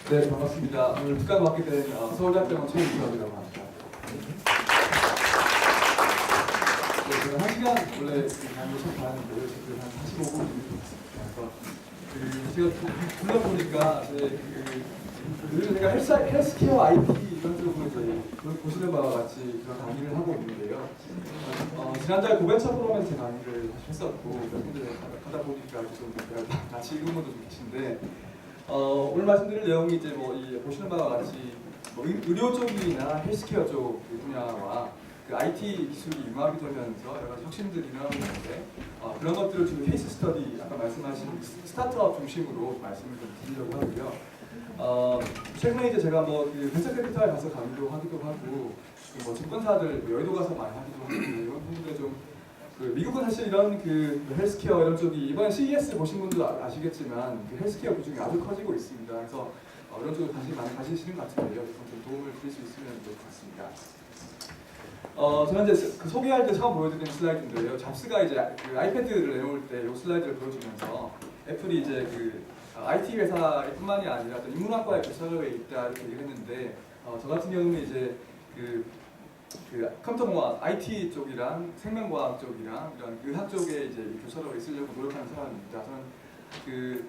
네, 반갑습니다. 오늘 특강 맡게 된 서울대학병원 최인수라고 합니다. 네, 저는 1시간 원래 강의를 참 가는데요. 지금 한 45분 정도 됐습니다. 그래서 제가 불러보니까 요즘 제가 헬스케어 IT 이런 쪽으로 이제 보시는 바와 같이 그런 강의를 하고 있는데요. 지난달 고벤처 프로그램에서 제 강의를 했었고 몇 분들 가다 보니까 좀 같이 읽은 분도 좀 계신데 오늘 말씀드릴 내용이 이제 이 보시는 바와 같이 의료 쪽이나 헬스케어 쪽 분야와 그 IT 기술이 융합이 되면서 여러 가지 혁신들이 일어나고 있는데 그런 것들을 주로 케이스 스터디 아까 말씀하신 스타트업 중심으로 말씀을 좀 드리려고 하고요. 최근에 이제 제가 그 벤처 캐피탈에 가서 강의도 하기도 하고 증권사들 여의도 가서 많이 하기도 하고 이런 부분들 좀 미국은 사실 이런 헬스케어 이런 쪽이 이번 CES 보신 분도 아시겠지만 헬스케어 비중이 아주 커지고 있습니다. 그래서 이런 쪽으로 관심 많이 가지시는 것 같은데요. 좀 도움을 드릴 수 있으면 좋을 것 같습니다. 저는 이제 소개할 때 처음 보여드린 슬라이드인데요. 잡스가 이제 아이패드를 내놓을 때 이 슬라이드를 보여주면서 애플이 이제 IT 회사뿐만이 아니라 또 인문학과에 교차로에 있다 이렇게 얘기를 했는데 저 같은 경우는 이제 컴퓨터공학, IT 쪽이랑 생명과학 쪽이랑 이런 의학 쪽에 이제 교차로에 있으려고 노력하는 사람입니다.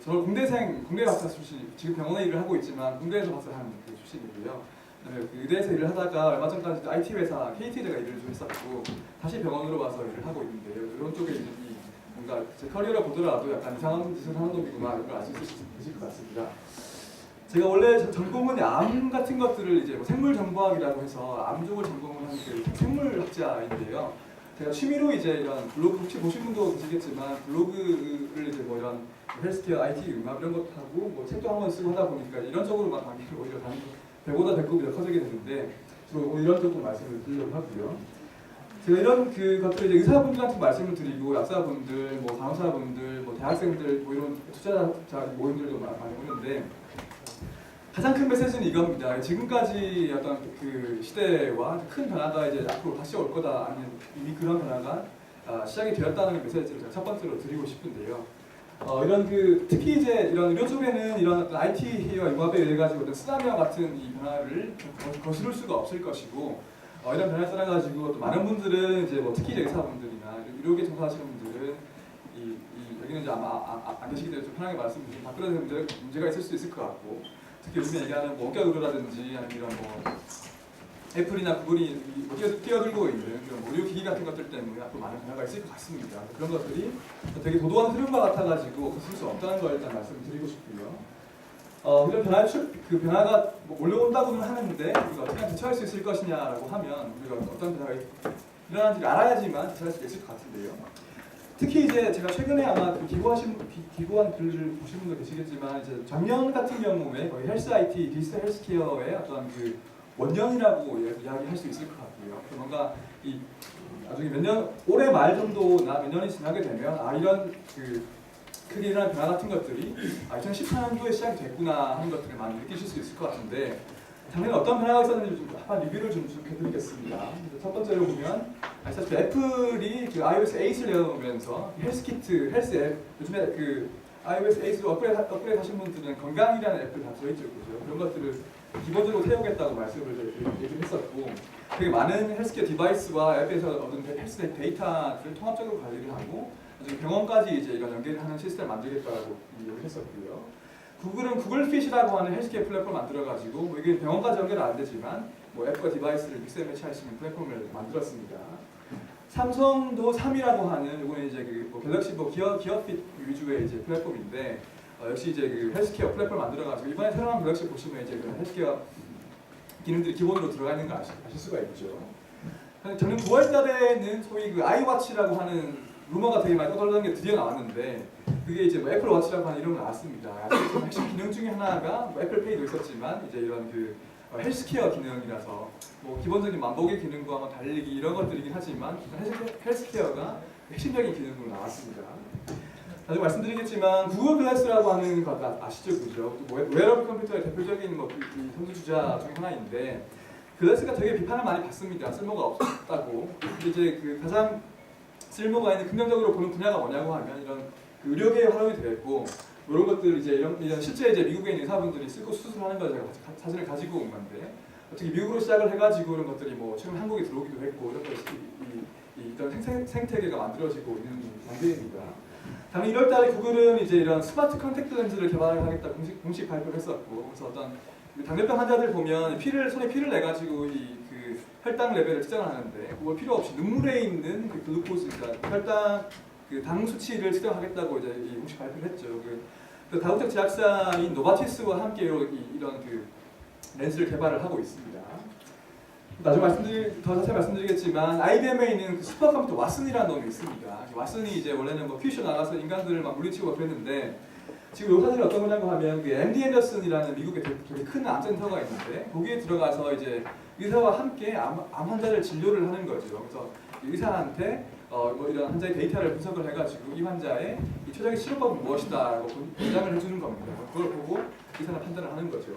저는 공대 박사 출신, 지금 병원에 일을 하고 있지만 공대에서 박사하는 출신이고요. 그다음에 의대에서 일을 하다가 얼마 전까지 IT 회사 KT에다가 일을 좀 했었고 다시 병원으로 와서 일을 하고 있는데요. 이런 쪽에 이제 뭔가 제 커리어를 보더라도 약간 이상한 짓을 하는 놈이구나 이런 걸 아실 수 있을 것 같습니다. 제가 원래 전공은 암 같은 것들을 이제 생물정보학이라고 해서 암 쪽을 전공을 한 생물학자인데요. 제가 취미로 이제 이런 블로그 혹시 보신 분도 계시겠지만 블로그를 이제 이런 헬스케어, IT 융합 이런 것도 하고 책도 한 번 쓰고 하다 보니까 이런 쪽으로 막 강의를 오히려 배보다 배꼽이 더 커지게 되는데 주로 이런 쪽으로 말씀을 드리려고 하고요. 제가 이런 것들을 이제 의사분들한테 말씀을 드리고 약사분들, 간호사분들, 대학생들 이런 투자자 모임들도 많이 오는데 가장 큰 메시지는 이겁니다. 지금까지 어떤 시대와 큰 변화가 이제 앞으로 다시 올 거다 아니면 이미 그런 변화가 시작이 되었다는 메시지를 제가 첫 번째로 드리고 싶은데요. 특히 이제 이런 의료 쪽에는 이런 IT와 융합에 의해 가지고 어떤 쓰나미와 같은 이 변화를 거스를 수가 없을 것이고 이런 변화에 따라 가지고 또 많은 분들은 이제 특히 이제 의사분들이나 의료계 종사하시는 분들은 여기는 이제 아마 안 계시기 때문에 좀 편하게 말씀을 좀 바꾸는 문제가 있을 수 있을 것 같고 특히 요즘에 얘기하는 원격 의료라든지 아니면 이런 애플이나 구글이 뛰어들고 있는 그런 의료기기 같은 것들 때문에 앞으로 많은 변화가 있을 것 같습니다. 그런 것들이 되게 도도한 흐름과 같아가지고 거슬 수 없다는 걸 일단 말씀드리고 싶고요. 이런 변화가 올라온다고는 하는데 우리가 어떻게 대처할 수 있을 것이냐라고 하면 우리가 어떤 변화가 일어나는지 알아야지만 대처할 수 있을 것 같은데요. 특히 이제 제가 최근에 아마 기고한 글을 보신 분도 계시겠지만 이제 작년 같은 경우에 거의 헬스 IT, 디지털 헬스케어의 어떤 원년이라고 이야기할 수 있을 것 같고요. 뭔가 나중에 올해 말 정도나 몇 년이 지나게 되면 이런 크게 일어난 변화 같은 것들이 2014년도에 시작이 됐구나 하는 것들을 많이 느끼실 수 있을 것 같은데 작년에 어떤 변화가 있었는지 좀 한번 리뷰를 좀 해드리겠습니다. 첫 번째로 보면 아시다시피 애플이 iOS 8을 내놓으면서 헬스키트, 헬스 앱 요즘에 iOS 8로 업그레이드 하신 분들은 건강이라는 앱들 다 들어있죠, 그죠? 그런 것들을 기본적으로 태우겠다고 말씀을 얘기를 했었고 되게 많은 헬스케어 디바이스와 앱에서 얻은 헬스 데이터를 통합적으로 관리를 하고 나중에 병원까지 이제 이런 연계를 하는 시스템을 만들겠다고 얘기를 했었고요. 구글은 구글핏이라고 하는 헬스케어 플랫폼을 만들어가지고 이게 병원까지 연결은 안 되지만 앱과 디바이스를 믹스 앤 매치할 수 있는 플랫폼을 만들었습니다. 삼성도 3이라고 하는 이거는 이제 갤럭시 기어핏 위주의 이제 플랫폼인데 역시 이제 헬스케어 플랫폼을 만들어가지고 이번에 새로 나온 갤럭시 보시면 이제 헬스케어 기능들이 기본으로 들어가 있는 거 아실 수가 있죠. 작년 9월달에는 소위 아이워치라고 하는 루머가 되게 많이 떠돌던 게 드디어 나왔는데 그게 이제 애플 워치라고 하는 이름을 나왔습니다. 핵심 기능 중에 하나가 애플페이도 있었지만 이제 이런 헬스케어 기능이라서 기본적인 만복의 기능과 달리기 이런 것들이긴 하지만 헬스케어가 핵심적인 기능으로 나왔습니다. 나중에 말씀드리겠지만 구글 글래스라고 하는 것 아시죠, 그죠? 웨어러블 컴퓨터의 대표적인 선두주자 중에 하나인데 글래스가 되게 비판을 많이 받습니다. 쓸모가 없다고. 근데 이제 가장 쓸모가 있는 긍정적으로 보는 분야가 뭐냐고 하면 이런 의료계에 활용이 되겠고 이런 것들 이제 이런 실제 이제 미국에 있는 의사분들이 쓰고 수술하는 걸 제가 사진을 가지고 온 건데 어떻게 미국으로 시작을 해가지고 이런 것들이 뭐 최근 한국에 들어오기도 했고 이런 것들이 이런 생태계가 만들어지고 있는 단계입니다. 당연 1월달에 구글은 이제 이런 스마트 컨택트 렌즈를 개발하겠다 공식 발표를 했었고, 그래서 어떤 당뇨병 환자들 보면 손에 피를 내 가지고 그 혈당 레벨을 측정을 하는데 그걸 필요 없이 눈물에 있는 그 글루코즈, 그러니까 혈당 그 당 수치를 측정하겠다고 이제 공식 발표를 했죠. 그 다국적 제약사인 노바티스와 함께 이런 그 렌즈를 개발을 하고 있습니다. 나중에 더 자세히 말씀드리겠지만 IBM에 있는 그 슈퍼컴퓨터 왓슨이라는 놈이 있습니다. 왓슨이 이제 원래는 뭐 퓨전 나가서 인간들을 막 물리치고 그랬는데 지금 이 사진이 어떤 거냐고 하면 그 MD 앤더슨이라는 미국의 되게 큰 암센터가 있는데 거기에 들어가서 이제 의사와 함께 암 환자를 진료를 하는 거죠. 그래서 의사한테 뭐 이런 환자의 데이터를 분석을 해가지고 이 환자의 이 최적의 치료법은 무엇이다라고 권장을 해주는 겁니다. 그걸 보고 의사가 판단을 하는 거죠.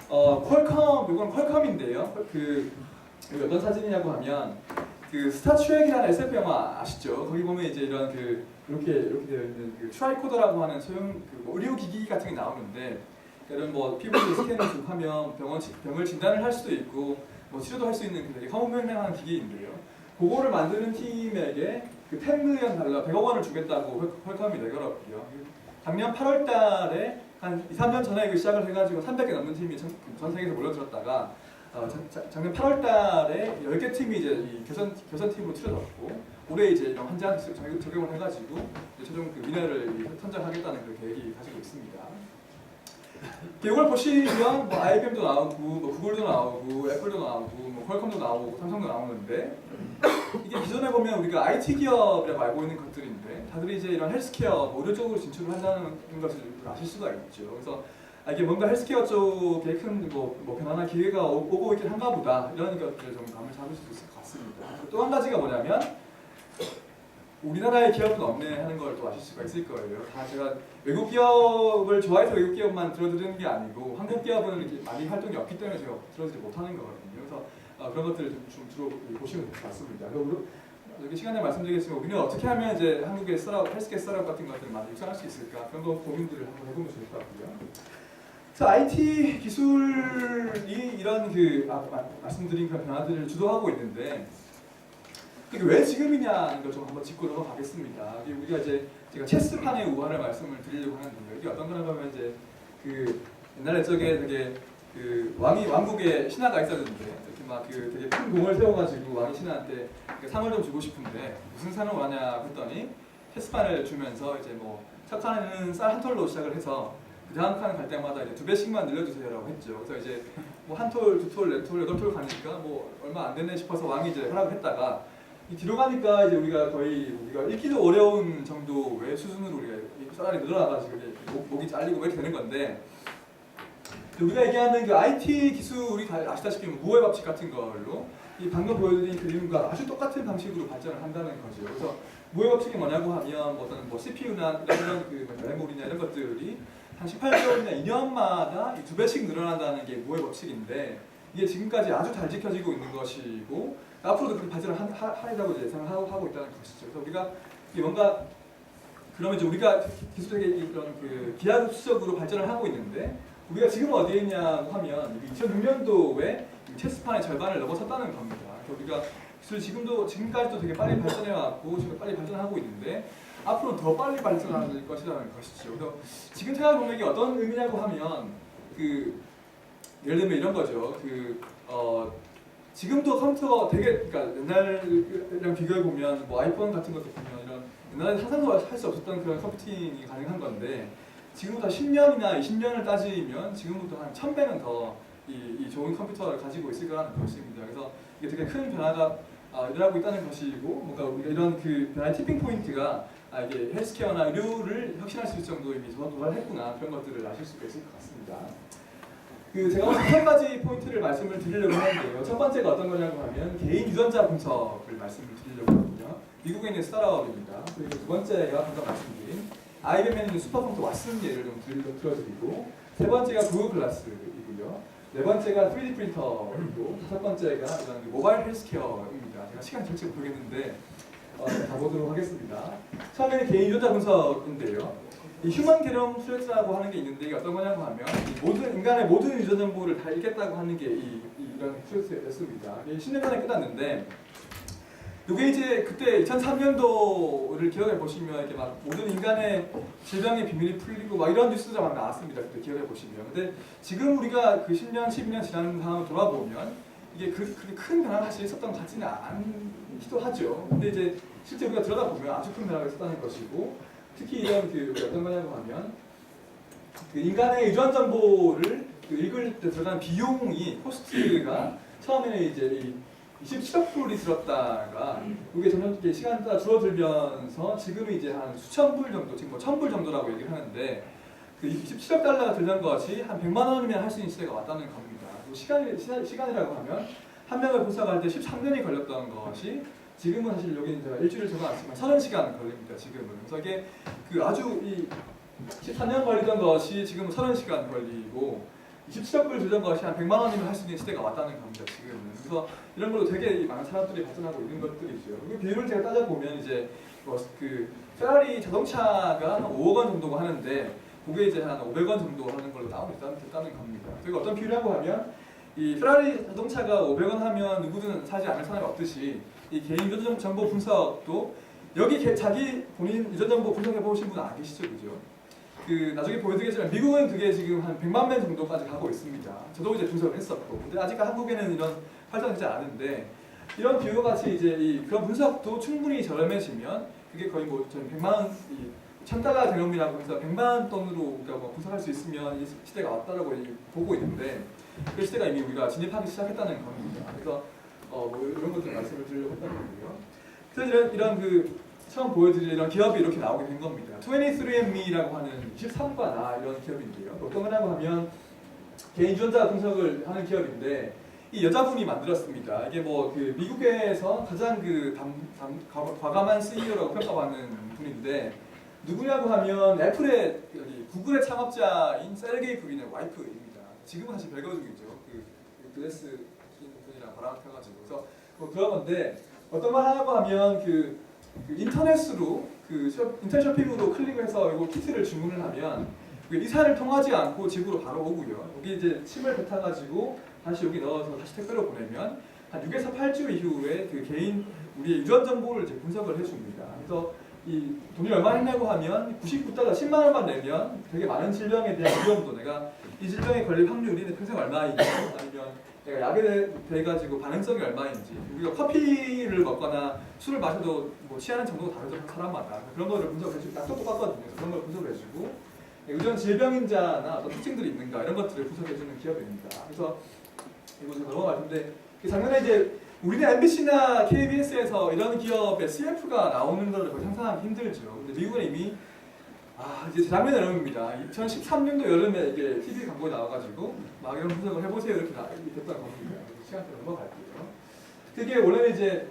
이건 퀄컴인데요. 여기 어떤 사진이냐고 하면 그 스타 트랙이라는 SF 영화 아시죠? 거기 보면 이제 이런 이렇게 되어 있는 그 트라이코더라고 하는 소형 뭐 의료 기기 같은 게 나오는데 이런 뭐 피부를 스캔을 좀 하면 병을 진단을 할 수도 있고 뭐 치료도 할 수 있는 되게 허무맹랑한 기기인데요. 그거를 만드는 팀에게 그 $10 million 100억 원을 주겠다고 퀄컴이 내걸었고요. 작년 8월달에 한 2, 3년 전에 이거 시작을 해가지고 300개 넘는 팀이 전 세계에서 몰려들었다가 작년 8월달에 10개 팀이 이제 이 개선팀으로 틀어졌고 올해 이제 이런 환자한테 적용을 해가지고 최종 그 위너를 선정하겠다는 그 계획이 가지고 있습니다. 이걸 보시면 뭐 IBM도 나오고 뭐 구글도 나오고 애플도 나오고 뭐 퀄컴도 나오고 삼성도 나오는데 이게 기존에 보면 우리가 IT 기업이라고 알고 있는 것들인데 다들 이제 이런 헬스케어, 뭐 의료 쪽으로 진출을 한다는 것을 아실 수가 있죠. 그래서 이게 뭔가 헬스케어 쪽에 큰 뭐 변화나 기회가 오고 있긴 한가 보다 이런 것들을 좀 감을 잡을 수 있을 것 같습니다. 또 한 가지가 뭐냐면 우리나라의 기업은 없네 하는 걸 또 아실 수가 있을 거예요. 다 제가 외국 기업을 좋아해서 외국 기업만 들어드리는 게 아니고 한국 기업은 이렇게 많이 활동이 없기 때문에 제가 들어드리지 못하는 거거든요. 그래서 그런 것들을 좀 주로 보시면 될 것 같습니다. 여기 시간에 말씀드리겠지만 우리는 어떻게 하면 이제 한국의 헬스케어 스타트업 같은 것들을 많이 육성할 수 있을까 그런 거 고민들을 한번 해보면 좋을 것 같고요. 그래서 IT 기술이 이런 말씀드린 그런 변화들을 주도하고 있는데 이게 왜 지금이냐는 걸 좀 한번 짚고 넘어가겠습니다. 우리가 이제 제가 체스판의 우화를 말씀을 드리려고 하는데요. 이게 어떤 거냐고 하면 이제 옛날 옛적에 되게 왕국에 신하가 있었는데 이렇게 막 되게 큰 공을 세워가지고 왕이 신하한테 상을 좀 주고 싶은데 무슨 상을 원하냐 했더니 체스판을 주면서 이제 뭐 첫 칸에는 쌀 한 톨로 시작을 해서 그 다음 칸 갈 때마다 이제 2배씩만 늘려주세요라고 했죠. 그래서 이제 뭐 한 톨, 두 톨, 네 톨, 8톨 가니까 뭐 얼마 안 되네 싶어서 왕이 이제 허락을 했다가 뒤로 가니까 이제 우리가 읽기도 어려운 정도의 수준으로 우리가 쌀이 늘어나가지고 목이 잘리고 이렇게 되는 건데 우리가 얘기하는 그 IT 기술이 아시다시피 무의 법칙 같은 걸로 이 방금 보여드린 그림과 아주 똑같은 방식으로 발전을 한다는 거죠. 그래서 무의 법칙이 뭐냐고 하면 어떤 CPU나 이런 메모리나 이런 것들이 한 18개월이나 2년마다 2배씩 늘어난다는 게 무의 법칙인데 이게 지금까지 아주 잘 지켜지고 있는 것이고 앞으로도 그렇게 발전을 하리라고 예상을 하고 있다는 것이죠. 그래서 우리가 이게 뭔가 그러면 이제 우리가 기술적인 이런 기하급수적으로 발전을 하고 있는데 우리가 지금 어디에 있냐고 하면 2006년도에 체스판의 절반을 넘어섰다는 겁니다. 그래서 우리가 기술 지금까지도 되게 빨리 발전해왔고 지금 빨리 발전하고 있는데 앞으로 더 빨리 발전할 것이라는 것이죠. 그래서 지금 생각해보면 이게 어떤 의미냐고 하면 예를 들면 이런 거죠. 지금도 컴퓨터가 되게 그러니까 옛날이랑 비교해 보면 뭐 아이폰 같은 것도 보면 이런 옛날에 상상도 할 수 없었던 그런 컴퓨팅이 가능한 건데 지금부터 10년이나 20년을 따지면 지금부터 한 1000배는 더 이 좋은 컴퓨터를 가지고 있을 거라는 것입니다. 그래서 이게 되게 큰 변화가 일어나고 있다는 것이고 뭔가 우리가 이런 변화의 티핑 포인트가 이게 헬스케어나 의료를 혁신할 수 있을 정도로 이미 도달했구나 그런 것들을 아실 수가 있을 것 같습니다. 제가 오늘 한 가지 포인트를 말씀을 드리려고 하는데요. 첫 번째가 어떤 거냐고 하면 개인 유전자 분석을 말씀을 드리려고 하거든요. 미국에 있는 스타트업입니다. 그리고 두 번째가 방금 말씀드린 IBM에 있는 슈퍼컴퓨터 왓슨 예를 좀 들어드리고 세 번째가 구글 글라스이고요. 네 번째가 3D 프린터이고 다섯 번째가 이런 모바일 헬스케어입니다. 제가 시간 절대 모르겠는데 가보도록 하겠습니다. 처음에는 개인 유전자 분석인데요. 이 휴먼 게놈 프로젝트라고 하는 게 있는데 이게 어떤 거냐고 하면 모든 인간의 모든 유전 정보를 다 읽겠다고 하는 게 이런 프로젝트였습니다. 10년 전에 끝났는데 이게 이제 그때 2003년도를 기억해 보시면 이렇게 막 모든 인간의 질병의 비밀이 풀리고 막 이런 뉴스가 막 나왔습니다. 그때 기억해 보시면. 근데 지금 우리가 그 10년, 12년 지난 상황을 돌아보면 이게 그렇게 큰 변화가 사실 있었던 것 같지는 않기도 하죠. 근데 이제 실제 우리가 들여다보면 아주 큰 변화가 있었다는 것이고 특히 이런 그 어떤 거냐고 하면 그 인간의 유전 정보를 그 읽을 때 들어가는 비용이 코스트가 처음에는 이제 27억 불이 들었다가 이게 점점 시간 따라 줄어들면서 지금은 이제 한 수천 불 정도, 지금 뭐 1000불 정도라고 얘기를 하는데 그 27억 달러가 들던 것이 한 100만 원이면 할 수 있는 시대가 왔다는 겁니다. 시간이라고 하면 한 명을 분석할 때 13년이 걸렸던 것이 지금은 사실 여기 제가 일주일 적어놨지만 30시간 걸립니다. 지금은. 그래서 이게 그 아주 이 13년 걸리던 것이 지금은 30시간 걸리고 27억 불 들던 것이 한 100만 원이면 할 수 있는 시대가 왔다는 겁니다. 지금은. 그래서 이런 걸로 되게 많은 사람들이 발전하고 있는 것들이죠. 그 비율을 제가 따져보면 이제 그 페라리 자동차가 한 5억 원 정도고 하는데 그게 이제 한 500원 정도 하는 걸로 됐다는 겁니다. 그리고 어떤 비유라고 하면 이 페라리 자동차가 500원 하면 누구든 사지 않을 사람이 없듯이 이 개인 유전 정보 분석도 여기 자기 본인 유전 정보 분석해 보신 분 안 계시죠, 그죠? 그 나중에 보여드리겠지만 미국은 그게 지금 한 100만 명 정도까지 가고 있습니다. 저도 이제 분석을 했었고, 근데 아직 한국에는 이런 활동이 되지 않은데 이런 비유와 같이 이제 그런 분석도 충분히 저렴해지면 그게 거의 뭐 100만 원, $1000 개념이라고 해서 100만 돈으로 그러니까 뭐 분석할 수 있으면 이 시대가 왔다라고 보고 있는데 그 시대가 이미 우리가 진입하기 시작했다는 겁니다. 그래서 뭐 이런 것들 말씀을 드리려고 했다는 거고요. 그래서 이런 그 처음 보여드릴 이런 기업이 이렇게 나오게 된 겁니다. 23andMe라고 하는 23과 나 이런 기업인데요. 어떤 거냐고 하면 개인 유전자 분석을 하는 기업인데 이 여자분이 만들었습니다. 이게 뭐 그 미국에서 가장 그 과감한 CEO라고 평가받는 분인데 누구냐고 하면 애플의 구글의 창업자인 세르게이 브린의 와이프입니다. 지금은 사실 별거 중이죠. 그 글래스 낀 분이랑 바람 펴가지고 그래서 뭐 그런 건데 어떤 말 하냐고 하면 그 인터넷으로 인터넷 쇼핑으로 클릭을 해서 이거 키트를 주문을 하면 이사를 통하지 않고 집으로 바로 오고요. 여기 이제 침을 뱉어가지고 다시 여기 넣어서 다시 택배로 보내면 한 6에서 8주 이후에 그 개인 우리의 유전 정보를 이제 분석을 해줍니다. 그래서 이 돈이 얼마 했냐고 하면 $99, 10만 원만 내면 되게 많은 질병에 대한 위험도 내가 이 질병에 걸릴 확률이 평생 얼마인지 아니면 내가 약에 돼가지고 반응성이 얼마인지 우리가 커피를 먹거나 술을 마셔도 뭐 취하는 정도가 다르죠 사람마다 그런 거를 분석해주고 약도 똑같거든요. 그런 걸 분석해주고 유전 질병인자나 어떤 특징들이 있는가 이런 것들을 분석해주는 기업입니다. 그래서 이거 제가 넘어갈 텐데 작년에 이제 우리는 MBC나 KBS에서 이런 기업의 CF가 나오는 걸 거의 상상하기 힘들죠. 근데 미국은 이미 이제 재작년 여름입니다. 2013년도 여름에 이게 TV 광고에 나와가지고 막 이런 분석을 해보세요 이렇게 됐던 겁니다. 시간 좀 넘어갈게요. 그게 원래는 이제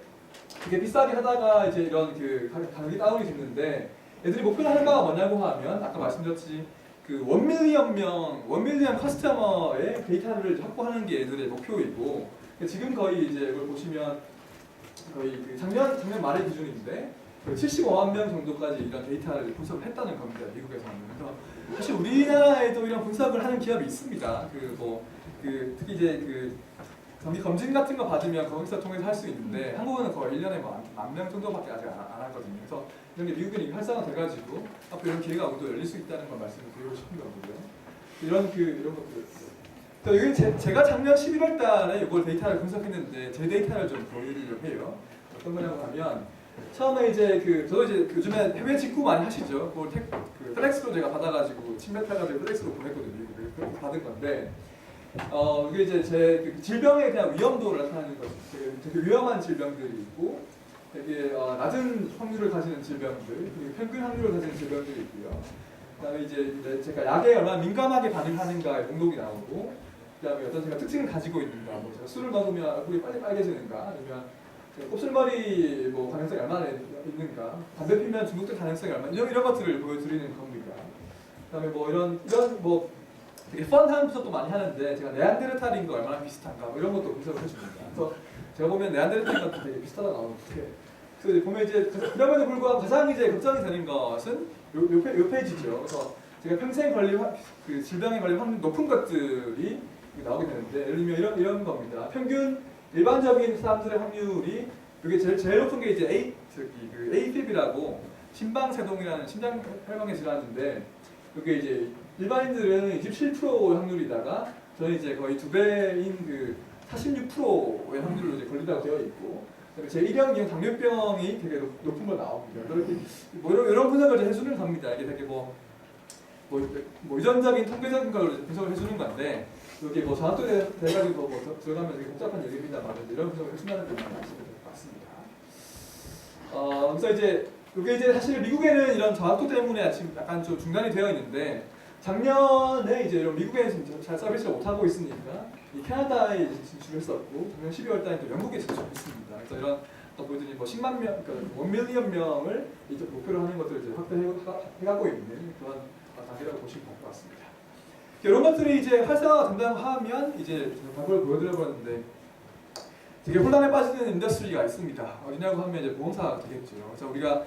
되게 비싸게 하다가 이제 이런 그 가격이 다운이 됐는데 애들이 목표로 하는 바가 뭐냐고 하면 아까 말씀드렸듯이 그 1밀리언 커스터머의 데이터를 확보하는 게 애들의 목표이고 지금 거의 이제 이걸 보시면 거의 그 작년 말의 기준인데 75만 명 정도까지 이런 데이터를 분석을 했다는 겁니다. 미국에서는. 그래서 사실 우리나라에도 이런 분석을 하는 기업이 있습니다. 특히 이제 정기 검진 같은 거 받으면 거기서 통해서 할 수 있는데 한국은 거의 1년에 뭐 10,000명 정도밖에 아직 안 하거든요. 그래서 이런 게 미국은 이미 활성화돼가지고 앞으로 이런 기회가 우리도 열릴 수 있다는 걸 말씀을 드리고 싶은 거고요. 이런 것들. 여기 제가 작년 11월 달에 이걸 데이터를 분석했는데 제 데이터를 좀 보여드리려고 해요. 어떤 거냐고 하면 처음에 이제 저도 이제 요즘에 해외 직구 많이 하시죠. 그걸 FedEx로 제가 받아가지고 침뱉어가지고 FedEx로 보냈거든요. 그렇게 받은 건데 이게 이제 제 질병에 대한 위험도를 나타내는 거죠. 되게 위험한 질병들이 있고 되게 낮은 확률을 가지는 질병들, 그리고 평균 확률을 가지는 질병들이 있고요. 그다음에 이제 제가 약에 얼마나 민감하게 반응하는가의 목록이 나오고, 그다음에 어떤 제가 특징을 가지고 있는가, 뭐 제가 술을 먹으면 얼굴이 빨리 빨개지는가, 아니면 곱슬머리 뭐 가능성이 얼마나 있는가, 담배 피면 중독될 가능성이 얼마나 이런 것들을 보여드리는 겁니다. 그다음에 뭐 이런 뭐 되게 펀한 분석도 많이 하는데 제가 네안데르탈인과 얼마나 비슷한가 뭐 이런 것도 분석을 해줍니다. 그래서 제가 보면 네안데르탈과 되게 비슷하다 나오는데 그래서 보면 이제 그럼에도 불구하고 가장 이제 걱정이 되는 것은 요 페이지죠. 그래서 제가 평생 걸릴 그 질병에 걸릴 확률 높은 것들이 나오게 되는데, 예를 들면 이런 겁니다. 평균 일반적인 사람들의 확률이 이게 제일 높은 게 이제 그 AFib이라고 심방세동이라는 심장 혈관의 질환인데, 이게 이제 일반인들은 27%의 확률이다가 저는 이제 거의 2배인 그 46%의 확률로 이제 걸린다고 되어 있고, 제1형경 당뇨병이 되게 높은 거 나옵니다. 이렇게 뭐 이런 분석을 이제 해주는 겁니다. 이게 되게 뭐 유전적인 통계적인 걸 분석을 해주는 건데, 이렇게 뭐 저학도 돼가지고 뭐 들어가면 되게 복잡한 얘기입니다만 이런 분석을 해준다는 점만 아시면 될 것 같습니다. 그래서 이제 이게 이제 사실 미국에는 이런 저학도 때문에 지금 약간 좀 중단이 되어 있는데, 작년에 이제 이런 미국에는 잘 서비스를 못 하고 있으니까 이 캐나다에 진출했었고, 작년 12월달에 또 영국에 진출했습니다. 그래서 이런 보여드린 뭐 10만 명, 그러니까 1밀리언 명을 이제 목표로 하는 것들을 이제 확대해가고 있는 그런 단계라고 보시면 될 것 같습니다. 이런 것들이 이제 활성화가 된다고 하면 이제 방법을 보여드려봤는데, 되게 혼란에 빠지는 인더스트리가 있습니다. 어디냐고 하면 이제 보험사가 되겠죠. 그래서 우리가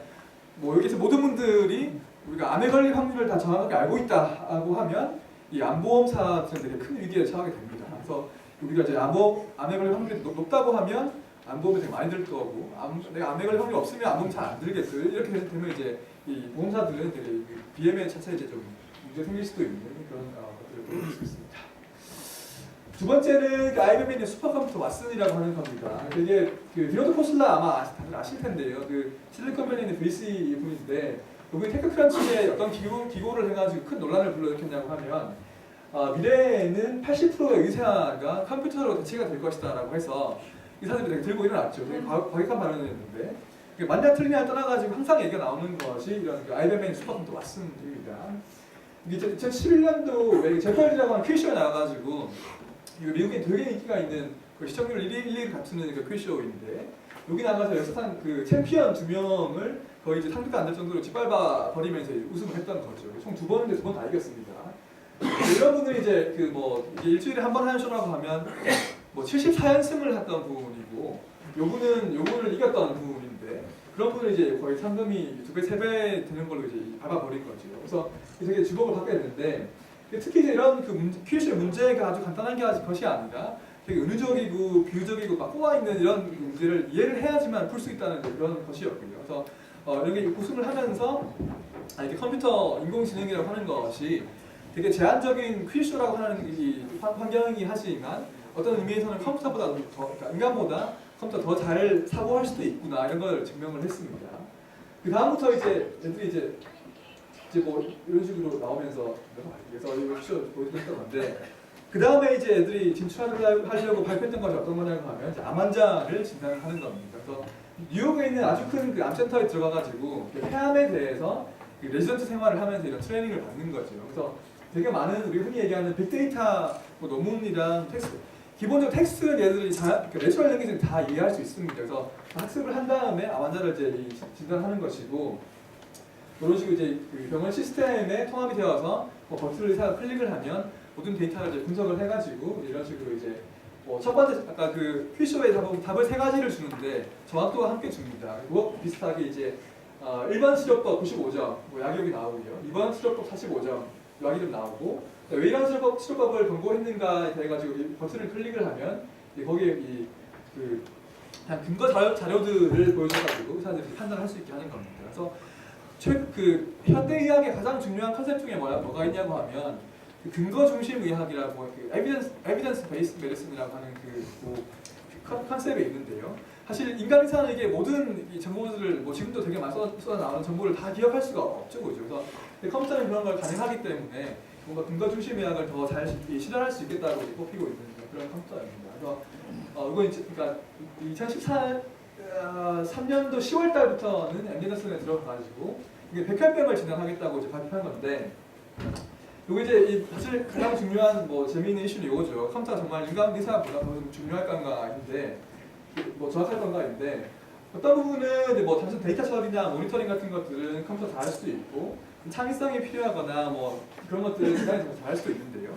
뭐 여기서 모든 분들이 우리가 암에 걸릴 확률을 다 정확하게 알고 있다고 하면 이 암보험사들은 되게 큰 위기에 처하게 됩니다. 그래서 우리가 이제 암에 걸릴 확률이 높다고 하면 암보험이 되게 많이 들 거고, 내가 암에 걸릴 확률이 없으면 암보험 잘 안 들겠죠. 이렇게 되면 이제 이 보험사들은 되게 BMA 자체에 이제 좀 문제 생길 수도 있는 그런 것들을 보일 수 있습니다. 두 번째는 IBM의 슈퍼컴퓨터 왓슨이라고 하는 겁니다. 이게 그 디노드 코슬라 아마 다들 아실 텐데요. 그 실리콘밸리 있는 VC 분인데, 여기 테크크런치에 어떤 기고를 해가지고 큰 논란을 불러일으켰냐고 하면, 미래에는 80%의 의사가 컴퓨터로 대체가 될 것이다라고 해서 의사들이 되게 들고 일어났죠. 되게 과격한 발언이었는데, 맞냐 틀리냐를 떠나가지고 항상 얘기가 나오는 것이 이런 그 IBM의 슈퍼컴퓨터 왓슨입니다. 이게 2011년도 제펄이라고 하는 퀴즈쇼에 나와가지고, 이거 미국에 되게 인기가 있는 그 시청률 1위 다투는 그 퀴즈쇼인데, 여기 나가서 역사상 그 챔피언 2명을 거의 이제 상대가 안 될 정도로 짓밟아 버리면서 우승을 했던 거죠. 총 2번인데 2번 다 이겼습니다. 이런 분들이 이제 그 뭐 일주일에 한 번 하는 쇼라고 하면 뭐 74연승을 했던 부분이고, 요분을 이겼던 부분인데, 그런 분은 이제 거의 상금이 2배, 3배 되는 걸로 이제 밟아버린 거죠. 그래서 되게 주목을 받게 됐는데, 특히 이제 이런 그 퀴즈의 문제가 아주 간단한 것이 아니라 되게 은유적이고 비유적이고 막 꼬아있는 이런 문제를 이해를 해야지만 풀 수 있다는 그런 것이었고요. 그래서 이렇게 우승을 하면서 이렇게 컴퓨터 인공지능이라고 하는 것이 되게 제한적인 퀴즈쇼라고 하는 이 환경이 하지만 어떤 의미에서는 컴퓨터보다 그러니까 인간보다 컴퓨터 더 잘 사고할 수도 있구나, 이런 걸 증명을 했습니다. 그 다음부터 이제 애들이 이제 뭐 이런 식으로 나오면서 그래서 이거 퀴즈 보여드렸던 건데, 그 다음에 이제 애들이 진출하려고 발표했던 것이 어떤 거냐고 하면 이제 암 환자를 진단하는 겁니다. 그래서 뉴욕에 있는 아주 큰 그 암센터에 들어가가지고 폐암에 대해서 그 레지던트 생활을 하면서 이런 트레이닝을 받는 거죠. 그래서 되게 많은 우리 흔히 얘기하는 빅데이터 뭐 논문이랑 텍스트, 기본적으로 텍스트는 얘들이 내추럴 랭귀지는 다 이해할 수 있습니다. 그래서 학습을 한 다음에 암 환자를 이제 진단하는 것이고, 이런 식으로 이제 그 병원 시스템에 통합이 되어서 뭐 버튼을 의사가 클릭을 하면 모든 데이터를 이제 분석을 해가지고 이런 식으로 이제 뭐 첫 번째 아까 그 퀴즈쇼에 답을 3가지를 주는데 정확도가 함께 줍니다. 그거 비슷하게 이제 1번 치료법 95점, 뭐 약이력이 나오고요. 2번 치료법 45점, 약이력 나오고, 왜 이런 치료법을 권고했는가에 대해 가지고 버튼을 클릭을 하면 거기에 근거 자료들을 보여줘가지고 의사들이 판단할 수 있게 하는 겁니다. 그래서 그 현대의학의 가장 중요한 컨셉 중에 뭐가 있냐고 하면 그 근거 중심 의학이라고 그 에비던스 베이스 메디슨이라고 하는 그 컨셉이 있는데요. 사실 인간 의사는 이게 모든 이 정보들을 뭐 지금도 되게 많이 쏟아 나오는 정보를 다 기억할 수가 없죠, 그죠? 그래서 컴퓨터는 그런 걸 가능하기 때문에 뭔가 근거 중심 의학을 더 잘 실현할 수 있겠다고 뽑히고 있는 그런 컴퓨터입니다. 그래서 이거 이제 그러니까 2013년도 10월 달부터는 앤더슨에 들어가가지고 이게 백혈병을 진단하겠다고 이제 발표한 건데, 이거 이제 사실 가장 중요한 뭐 재미있는 이슈는 이거죠. 컴퓨터가 정말 인간 의사보다 더 중요할 건가인데, 뭐 정확할 건가인데, 어떤 부분은 이제 뭐 단순 데이터 처리나 모니터링 같은 것들은 컴퓨터 다 할 수도 있고, 창의성이 필요하거나 뭐 그런 것들은 인간이 더 잘할 수도 있는데요.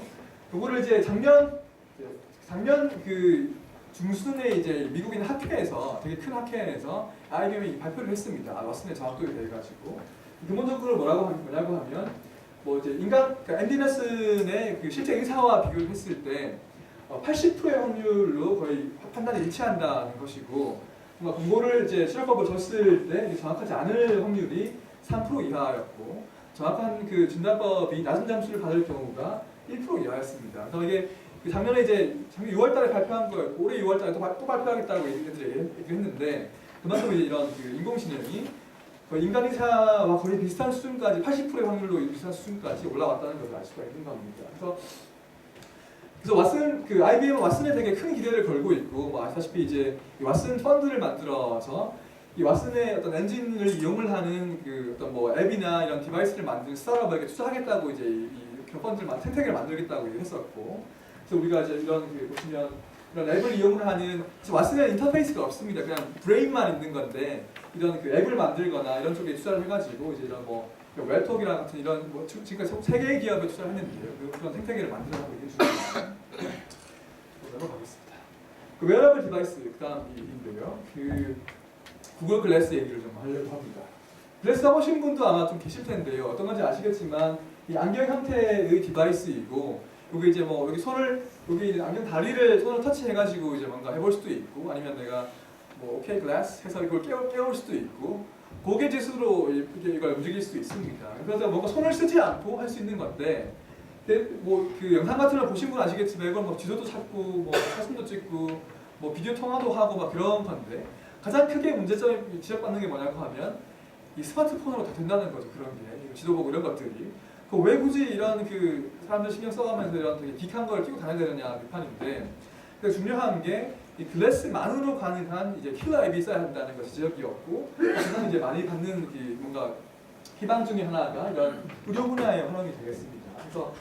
그거를 이제 작년 그 중순에 이제 미국인 학회에서 되게 큰 학회에서 IBM이 발표를 했습니다. 왓슨의 정확도에 대해 가지고. 근본적으로 뭐냐고 하면 뭐 이제 그러니까 앤디 넬슨의 그 실제 의사와 비교를 했을 때 80%의 확률로 거의 판단이 일치한다는 것이고, 뭔가 공고를 이제 실험법을 줬을 때 정확하지 않을 확률이 3% 이하였고, 정확한 그 진단법이 낮은 점수를 받을 경우가 1% 이하였습니다. 그래서 이게 작년에 이제 작년 6월달에 발표한 거였고, 올해 6월달에 또 발표하겠다고 얘기를 했는데, 그만큼 이제 이런 그 인공지능이 인간 의사와 거의 비슷한 수준까지 80%의 확률로 비슷한 수준까지 올라왔다는 것을 알 수가 있는 겁니다. 그래서 IBM은 왓슨에 되게 큰 기대를 걸고 있고, 뭐 아시다시피 이제 이 왓슨 펀드를 만들어서 이 왓슨의 어떤 엔진을 이용을 하는 그 어떤 뭐 앱이나 이런 디바이스를 만드는 스타트업에게 투자하겠다고 이제 이 펀드를 생태계를 만들겠다고 했었고, 그래서 우리가 이제 이런 그 보시면 이런 앱을 이용을 하는, 왓슨에 인터페이스가 없습니다. 그냥 브레인만 있는 건데, 이런 그 앱을 만들거나 이런 쪽에 투자를 해가지고 이제 이런 뭐 웰톡이랑 같은 이런 뭐 지금까지 3개의 기업에 투자를 했는데요. 그런 생태계를 만들어가고 있는 중입니다. 넘어가겠습니다. 그 웨어러블 디바이스 그다음인데요. 그 구글 글래스 얘기를 좀 하려고 합니다. 글래스 해보신 분도 아마 좀 계실 텐데요. 어떤 건지 아시겠지만 이 안경 형태의 디바이스이고, 여기 이제 뭐 여기 여기 안경 다리를 손으로 터치해가지고 이제 뭔가 해볼 수도 있고, 아니면 내가 뭐 오케이 글래스 해서 이걸 깨울 수도 있고, 고개 지수로 이걸 움직일 수도 있습니다. 그래서 뭔가 손을 쓰지 않고 할 수 있는 건데, 뭐 그 영상 같은 걸 보신 분 아시겠지만 이건 뭐 지도도 찾고 뭐 사진도 찍고 뭐 비디오 통화도 하고 막 그런 건데, 가장 크게 문제점이 지적받는 게 뭐냐고 하면 이 스마트폰으로 다 된다는 거죠. 그런 게 지도 보고 이런 것들이. 왜 굳이 이런 그 사람들 신경 써가면서 이런 되게 기이한 걸 끼고 다녀야 되느냐 비판인데, 그래서 중요한 게 이 글래스만으로 가능한 이제 킬러 앱이 있어야 한다는 것이 지적이었고, 가장 이제 많이 받는 뭔가 희망 중에 하나가 이런 의료 분야에 활용이 되겠습니다. 그래서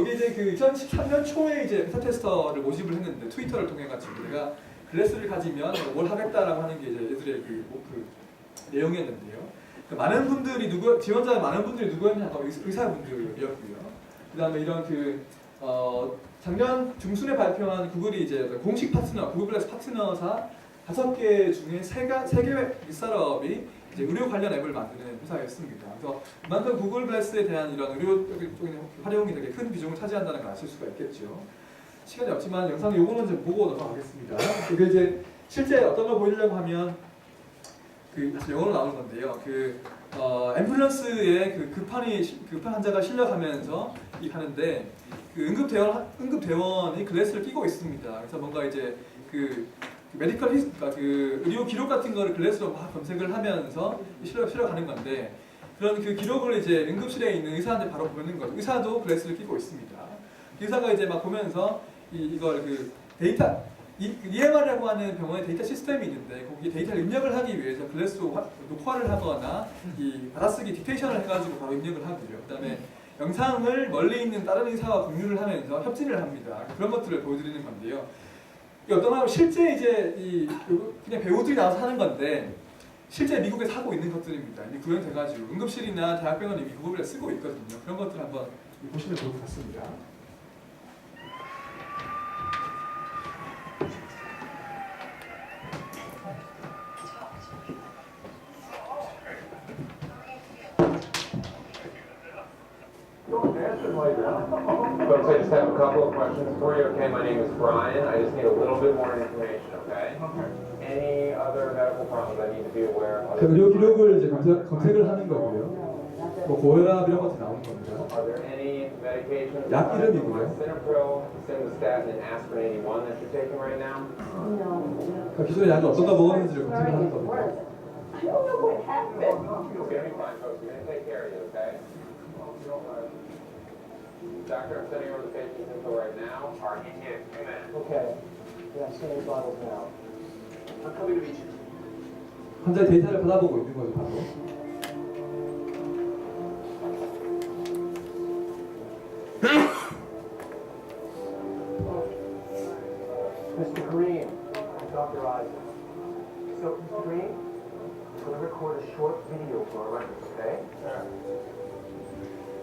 이게 이제 그 2013년 초에 이제 베타 테스터를 모집을 했는데, 트위터를 통해 가지고 내가 글래스를 가지면 뭘 하겠다라고 하는 게 이제 얘들의 그 내용이었는데요. 많은 분들이 지원자 많은 분들이 누구였냐? 의사분들이었고요. 그다음에 이런 작년 중순에 발표한 구글이 이제 공식 파트너, 구글 글래스 파트너사 5개 중에 3개 스타트업이 이제 의료 관련 앱을 만드는 회사였습니다. 그래서 그만큼 구글 글래스에 대한 이런 의료적인 활용이 되게 큰 비중을 차지한다는 걸 아실 수가 있겠죠. 시간이 없지만 영상 요거는 좀 보고 넘어가겠습니다. 이게 이제 실제 어떤 걸 보이려고 하면 영어로 나오는 건데요. 앰뷸런스에 급한 환자가 실려가면서 하는데, 응급대원이 글래스를 끼고 있습니다. 그래서 뭔가 이제 그러니까 의료 기록 같은 거를 글래스로 막 검색을 하면서 실려가는 건데, 그런 그 기록을 이제 응급실에 있는 의사한테 바로 보는 거죠. 의사도 글래스를 끼고 있습니다. 의사가 이제 막 보면서 이걸 데이터 EMR이라고 하는 병원의 데이터 시스템이 있는데, 거기에 데이터를 입력을 하기 위해서 글래스로 녹화를 하거나 받아쓰기 딕테이션을 해가지고 바로 입력을 하고요. 그다음에 영상을 멀리 있는 다른 의사와 공유를 하면서 협진을 합니다. 그런 것들을 보여드리는 건데요. 어떤 하면 실제 이제 그냥 배우들이 나와서 하는 건데, 실제 미국에서 하고 있는 것들입니다. 이미 구현돼가지고 응급실이나 대학병원이 이미 구글을 쓰고 있거든요. 그런 것들 한번 보시면 좋을 것 같습니다. Folks, I just have a couple of questions for you. Okay, my name is Brian. I just need a little bit more information, okay? Any other medical problems I need to be aware of? 의료 기록을 이제 검색을 하는 거고요. 고혈압 이런 것도 나오는 겁니다. Are there any medications? 약 이름이고요. Lisinopril, simvastatin, and aspirin 81 that you're taking right now? 기존의 약이 어떤 거 먹었는지를 검색을 하는 겁니다. I don't know what happened. You'll be fine, folks. We're going to take care of you, okay? Doctor, I'm sending over the patient's info right now. All right, ETA, 2 minutes. Okay. Yeah, I'm sending bottles now. I'm coming to meet you. 환자의 데이터를 받아보고 있는 거죠, 바로. Mr. Green, I'm Dr. Isaac. So, Mr. Green, I'm going to record a short video for our records, okay?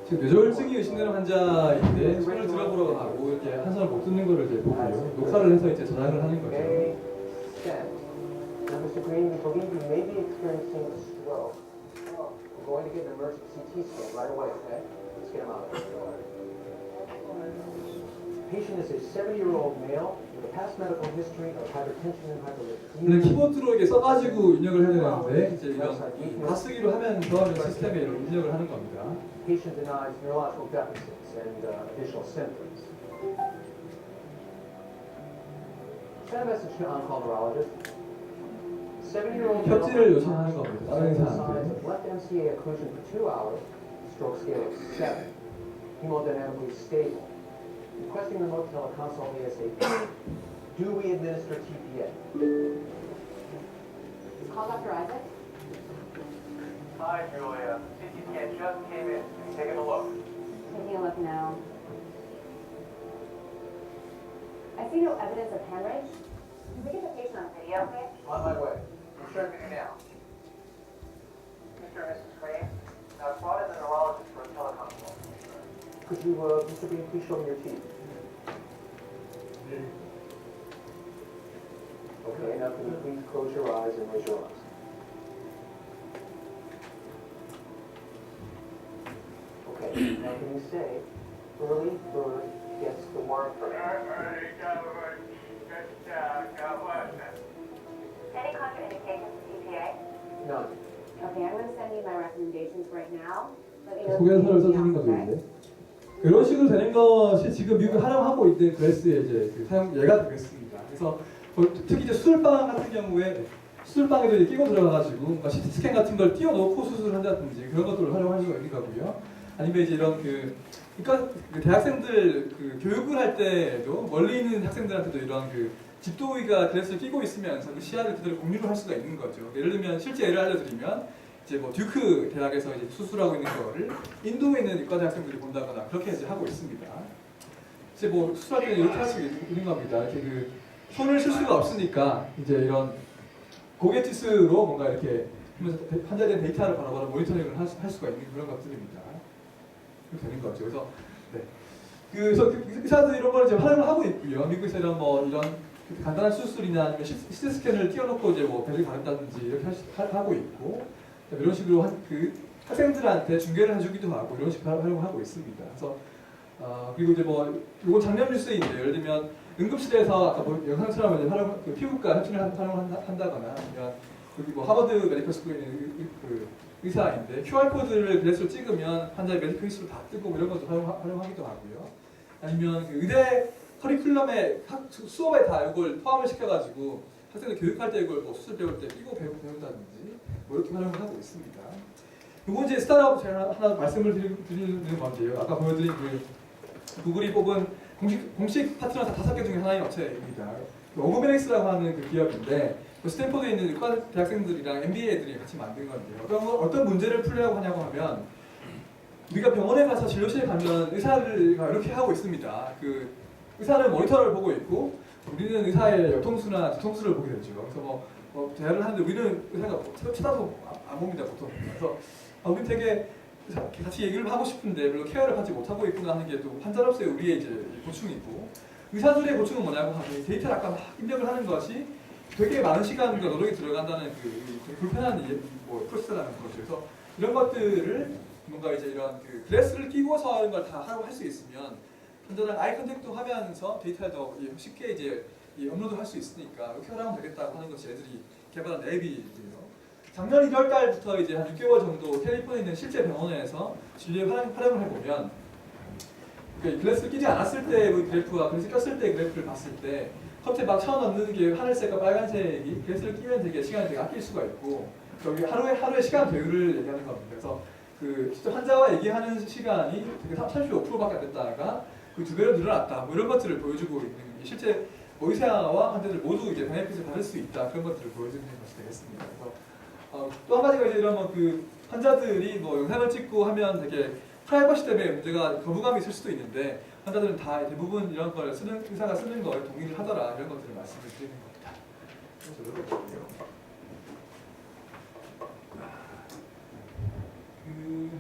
지금 뇌졸중이 의심되는 환자인데 손을 들어보러 가고 이렇게 한 손을 못 듣는 거를 이제 보고요. 녹화를 해서 이제 저장을 하는 거죠. Okay, stand. Now, Mr. Green, we believe you may be experiencing a stroke. going to get an emergency CT scan right away, okay? Let's get him out. Patient is a 70-year-old male with a past medical history of hypertension and 근데 hyperlipidemia. 키보드로 이게 써가지고 입력을 해야 되는데 이제 이런 다 쓰기로 하면서 이런 시스템에 이런 입력을 하는 겁니다. Patient denies neurological deficits and additional symptoms. Send a message to on-call neurologist. 70-year-old male 협지를 요청하는 겁니다. 다른 signs 의사한테. of left MCA occlusion for 2 hours, stroke scale of 7, hemodynamically stable. Requesting remote teleconsult ASAP. Do we administer TPA? Call Dr. Isaac. Hi, Julia. CT scan just came in. Taking a look. Taking a look now. I see no evidence of hemorrhage. Can we get the patient on video, please? On my way. I'm showing you now. Mr. and Mrs. Crane, I've brought in the neurologist for a teleconsult. Could you, Mr. Bean, please show me your teeth? Okay, now can you please close your eyes and raise your arms? Okay, now can you say, early bird gets the worm first? Any contraindications to TPA? None. Okay, I'm going to send you my recommendations right now. Let me know if 소개서를 you 써주는 need 거죠 anything else, 이제. 이런 식으로 되는 것이 지금 미국이 활용하고 있는 그레스의 이제 그 사용 예가 되겠습니다. 그래서 특히 이제 수술방 같은 경우에 수술방에도 이제 끼고 들어가가지고 뭔가 CT 스캔 같은 걸 띄워놓고 수술한다든지 그런 것들을 활용할 수가 있는 거고요. 아니면 이제 이런 그러니까 그 대학생들 그 교육을 할 때도 멀리 있는 학생들한테도 이런 그 집도의가 그레스를 끼고 있으면서 그 시야를 그대로 공유를 할 수가 있는 거죠. 예를 들면 실제 예를 알려드리면 이제 뭐 듀크 대학에서 이제 수술하고 있는 거를 인도에 있는 의과 대학생들이 본다거나 그렇게 이제 하고 있습니다. 이제 뭐 수술할 때는 이렇게 할 수 있는 겁니다. 이렇게 그 손을 쓸 수가 없으니까 이제 이런 고갯짓으로 뭔가 이렇게 하면서 환자에 대한 데이터를 바로바로 모니터링을 할 수가 있는 그런 것들입니다. 그렇게 되는 거죠. 그래서 네. 그래서 의사들 이런 걸 이제 활용을 하고 있고요. 미국에서 이런 뭐 이런 간단한 수술이나 아니면 CT 스캔을 띄워놓고 이제 뭐 배를 가른다든지 이렇게 하고 있고 이런 식으로 그 학생들한테 중계를 해주기도 하고 이런 식으로 활용을 하고 있습니다. 그래서 그리고 이제 뭐 이건 작년 뉴스인데 예를 들면 응급실에서 아까 뭐 영상처럼 이제 그 피부과 협진을 한다거나 아니면 여기 뭐 하버드 메디컬 스쿨에 있는 그 의사인데 QR 코드를 그래서 찍으면 환자의 메디컬 히스토리 다 뜨고 뭐 이런 것도 활용하기도 하고요. 아니면 그 의대 커리큘럼에 수업에 다 이걸 포함을 시켜가지고 학생들 교육할 때 이걸 뭐 수술 배울 때 끼고 배운다든지 뭐 이렇게 활용을 하고 있습니다. 이건 이제 스타트업 제가 하나 말씀을 드리는 건데요. 아까 보여드린 그 구글이 뽑은 공식 파트너 5개 중에 하나인 업체입니다. 오버메릭스라고 하는 그 기업인데 스탠포드에 있는 의과 대학생들이랑 MBA 애들이 같이 만든 건데요. 그럼 어떤 문제를 풀려고 하냐고 하면 우리가 병원에 가서 진료실에 가면 의사가 이렇게 하고 있습니다. 그 의사는 모니터를 보고 있고 우리는 의사의 역통수나 뒤통수를 보게 되죠. 그래서 뭐 대화를 하는데 우리는 의사가 쳐다도 안 봅니다 보통. 그래서 우리 되게 같이 얘기를 하고 싶은데 별로 케어를 받지 못하고 있구나 하는 게 또 환자로서의 우리의 이제 고충이고 의사들의 고충은 뭐냐고 하면 데이터를 아까 막 입력을 하는 것이 되게 많은 시간과 노력이 들어간다는 그 불편한 뭐 프로세스라는 거죠. 그래서 이런 것들을 뭔가 이제 이런 그 글래스를 끼고서 하는 걸 다 할 수 있으면 환자랑 아이 컨택도 하면서 데이터를 더 쉽게 이제 업로드할 수 있으니까 이렇게 하면 되겠다고 하는 것이 애들이 개발한 앱이고요. 작년 1월 달부터 이제 한 6개월 정도 캘리포니아에 있는 실제 병원에서 진료에 활용을 해보면 그러니까 글래스를 끼지 않았을 때의 그래프와 글래스 꼈을 때의 그래프를 봤을 때 컵에 막 쳐넣는 게 하늘색과 빨간색이 글래스를 끼면 되게 시간이 되게 아낄 수가 있고 여기 하루에 시간 배율을 얘기하는 겁니다. 그래서 그 실제 환자와 얘기하는 시간이 되게 35%밖에 안 됐다가 그 2배로 늘어났다. 뭐 이런 것들을 보여주고 있는 게 실제 의사와 환자들 모두 이제 베네핏을 받을 수 있다. 그런 것들을 보여주는 것이 되겠습니다. 그래서 또 한 가지가 이제 이런 그 환자들이 뭐 영상을 찍고 하면 되게 프라이버시 때문에 문제가 거부감이 있을 수도 있는데 환자들은 다 대부분 이런 걸 의사가 쓰는 걸 동의를 하더라. 이런 것들을 말씀을 드리는 겁니다. 그래서 이렇게 그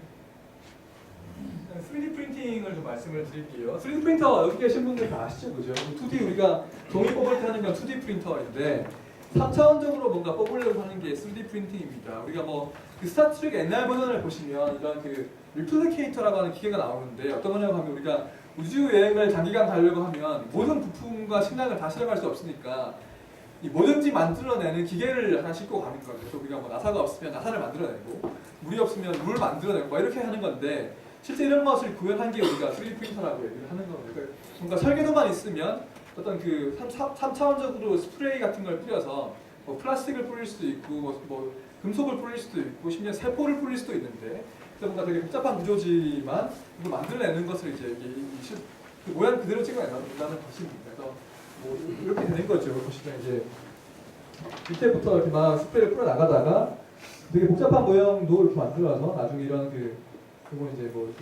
3D 프린팅을 좀 말씀을 드릴게요. 3D 프린터 여기 계신 분들 다 아시죠, 그죠? 2D 우리가 종이 뽑을 때 하는 건 2D 프린터인데 3차원적으로 뭔가 뽑으려고 하는 게 3D 프린팅입니다. 우리가 뭐 그 스타트랙 옛날 버전을 보시면 이런 그 리플리케이터라고 하는 기계가 나오는데 어떤 거냐고 하면 우리가 우주 여행을 장기간 가려고 하면 모든 부품과 식량을 다 실어갈 수 없으니까 이 뭐든지 만들어내는 기계를 하나 싣고 가는 거죠. 그래서 우리가 뭐 나사가 없으면 나사를 만들어내고 물이 없으면 물을 만들어내고 막 이렇게 하는 건데 실제 이런 것을 구현한 게 우리가 3D 프린터라고 얘기를 하는 겁니다. 그러니까 뭔가 설계도만 있으면 어떤 그 3차원적으로 스프레이 같은 걸 뿌려서 뭐 플라스틱을 뿌릴 수도 있고 뭐 금속을 뿌릴 수도 있고 심지어 세포를 뿌릴 수도 있는데 그래서 뭔가 되게 복잡한 구조지만 이걸 만들어내는 것을 이제 그 모양 그대로 찍어내는 것입니다. 그래서 뭐 이렇게 되는 거죠. 보시면 이제 밑에부터 이렇게 막 스프레이를 뿌려 나가다가 되게 복잡한 모형도 이렇게 만들어서 나중에 이런 그건 이제 뭐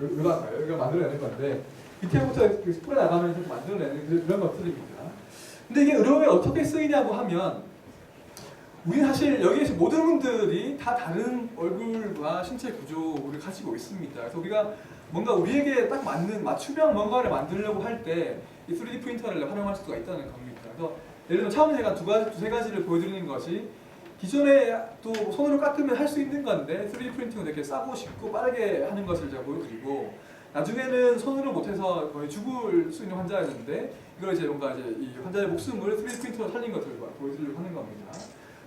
여기가 만들어내는 건데 밑에부터 그 스프레이 나가면서 만들어내는 그런 것들입니다. 근데 이게 의료에 어떻게 쓰이냐고 하면 우리 사실 여기 계신 모든 분들이 다 다른 얼굴과 신체 구조를 가지고 있습니다. 그래서 우리가 뭔가 우리에게 딱 맞는 맞춤형 뭔가를 만들려고 할 때 이 3D 프린터를 활용할 수가 있다는 겁니다. 그래서 예를 들면 처음에 제가 두세 가지를 보여드리는 것이 기존에 또 손으로 깎으면 할 수 있는 건데 3D 프린팅은 되게 싸고 쉽고 빠르게 하는 것을 제가 보여드리고 나중에는 손으로 못해서 거의 죽을 수 있는 환자였는데 이걸 이제 뭔가 이제 이 환자의 목숨을 3D 프린터로 살린 것을 보여드리려고 하는 겁니다.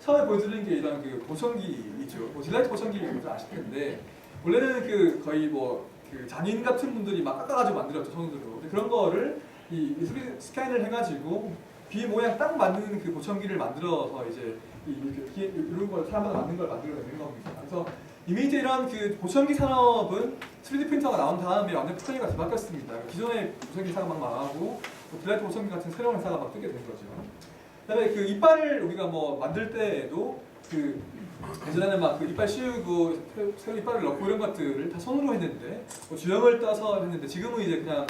처음에 보여드린 게 이런 그 보청기이죠. 뭐 딜라이트 보청기를 아실 텐데 원래는 그 거의 뭐 그 장인 같은 분들이 막 깎아가지고 만들었죠 손으로. 근데 그런 거를 이 3D 스캔을 해가지고 귀 모양 딱 맞는 그 보청기를 만들어서 이제 이렇게 이런 걸 사람마다 맞는 걸 만들어내는 겁니다. 그래서 이미 이제 이런 그 보청기 산업은 3D 프린터가 나온 다음에 완전 패턴이 뒤바뀌었습니다. 기존의 보청기 회사가 막 망하고 딜라이트 보청기 같은 새로운 회사가 막 뜨게 된 거죠. 그다음에 그 이빨을 우리가 뭐 만들 때에도 그 예전에는 막 그 이빨 씌우고 새로 이빨을 넣고 이런 것들을 다 손으로 했는데 뭐 주염을 떠서 했는데 지금은 이제 그냥